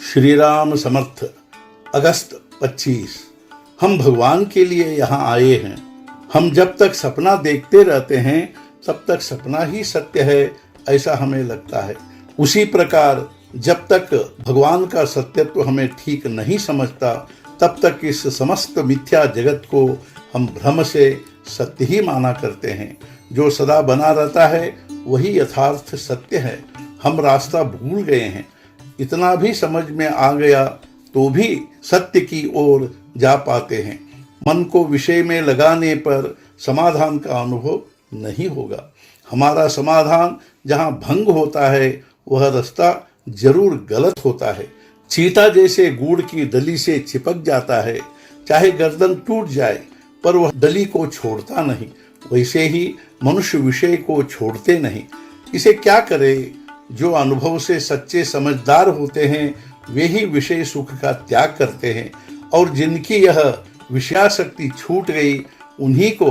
श्री राम समर्थ। अगस्त 25। हम भगवान के लिए यहाँ आए हैं। हम जब तक सपना देखते रहते हैं तब तक सपना ही सत्य है, ऐसा हमें लगता है। उसी प्रकार जब तक भगवान का सत्यत्व हमें ठीक नहीं समझता तब तक इस समस्त मिथ्या जगत को हम भ्रम से सत्य ही माना करते हैं। जो सदा बना रहता है वही यथार्थ सत्य है। हम रास्ता भूल गए हैं। इतना भी समझ में आ गया तो भी सत्य की ओर जा पाते हैं। मन को विषय में लगाने पर समाधान का अनुभव नहीं होगा। हमारा समाधान जहाँ भंग होता है वह रास्ता जरूर गलत होता है। चीता जैसे गुड़ की डली से चिपक जाता है, चाहे गर्दन टूट जाए पर वह डली को छोड़ता नहीं, वैसे ही मनुष्य विषय को छोड़ते नहीं। इसे क्या करे? जो अनुभव से सच्चे समझदार होते हैं वे ही विषय सुख का त्याग करते हैं, और जिनकी यह विषयासक्ति छूट गई उन्हीं को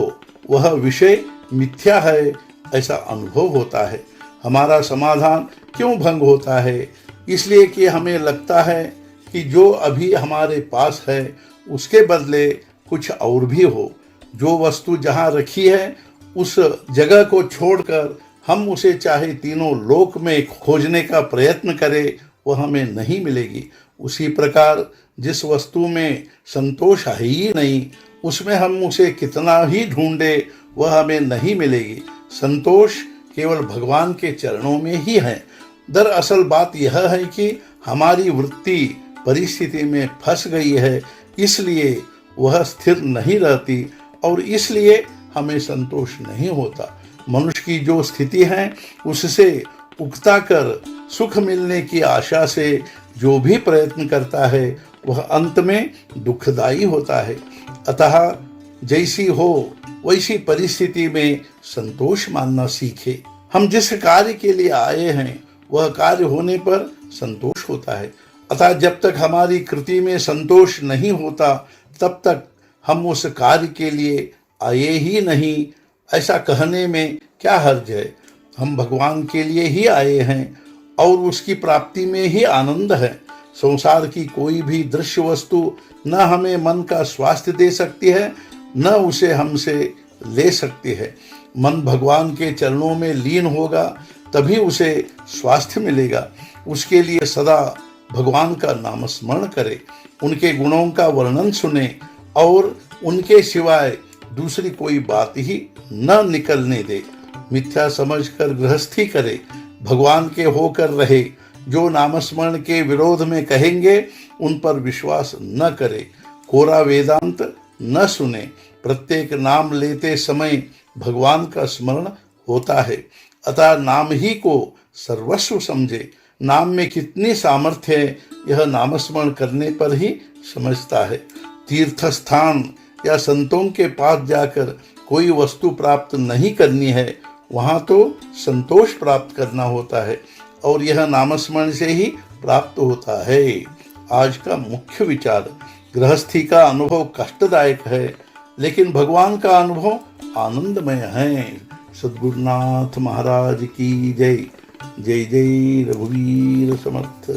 वह विषय मिथ्या है ऐसा अनुभव होता है। हमारा समाधान क्यों भंग होता है? इसलिए कि हमें लगता है कि जो अभी हमारे पास है उसके बदले कुछ और भी हो। जो वस्तु जहाँ रखी है उस जगह को छोड़कर हम उसे चाहे तीनों लोक में खोजने का प्रयत्न करें वह हमें नहीं मिलेगी। उसी प्रकार जिस वस्तु में संतोष है ही नहीं उसमें हम उसे कितना ही ढूंढे वह हमें नहीं मिलेगी। संतोष केवल भगवान के चरणों में ही है। दरअसल बात यह है कि हमारी वृत्ति परिस्थिति में फंस गई है, इसलिए वह स्थिर नहीं रहती और इसलिए हमें संतोष नहीं होता। मनुष्य की जो स्थिति है उससे उकता कर सुख मिलने की आशा से जो भी प्रयत्न करता है वह अंत में दुखदायी होता है। अतः जैसी हो वैसी परिस्थिति में संतोष मानना सीखे। हम जिस कार्य के लिए आए हैं वह कार्य होने पर संतोष होता है। अतः जब तक हमारी कृति में संतोष नहीं होता तब तक हम उस कार्य के लिए आए ही नहीं, ऐसा कहने में क्या हर्ज है? हम भगवान के लिए ही आए हैं और उसकी प्राप्ति में ही आनंद है। संसार की कोई भी दृश्य वस्तु न हमें मन का स्वास्थ्य दे सकती है न उसे हमसे ले सकती है। मन भगवान के चरणों में लीन होगा तभी उसे स्वास्थ्य मिलेगा। उसके लिए सदा भगवान का नाम स्मरण करे, उनके गुणों का वर्णन सुने और उनके सिवाय दूसरी कोई बात ही न निकलने दे। मिथ्या समझकर गृहस्थी करे, भगवान के होकर रहे। जो नामस्मरण के विरोध में कहेंगे उन पर विश्वास न करे। कोरा वेदांत न सुने। प्रत्येक नाम लेते समय भगवान का स्मरण होता है, अतः नाम ही को सर्वस्व समझे। नाम में कितनी सामर्थ्य है यह नामस्मरण करने पर ही समझता है। तीर्थ स्थान या संतों के पास जाकर कोई वस्तु प्राप्त नहीं करनी है, वहाँ तो संतोष प्राप्त करना होता है और यह नामस्मरण से ही प्राप्त होता है। आज का मुख्य विचार, गृहस्थी का अनुभव कष्टदायक है लेकिन भगवान का अनुभव आनंदमय है। सद्गुरुनाथ महाराज की जय। जय जय रघुवीर समर्थ।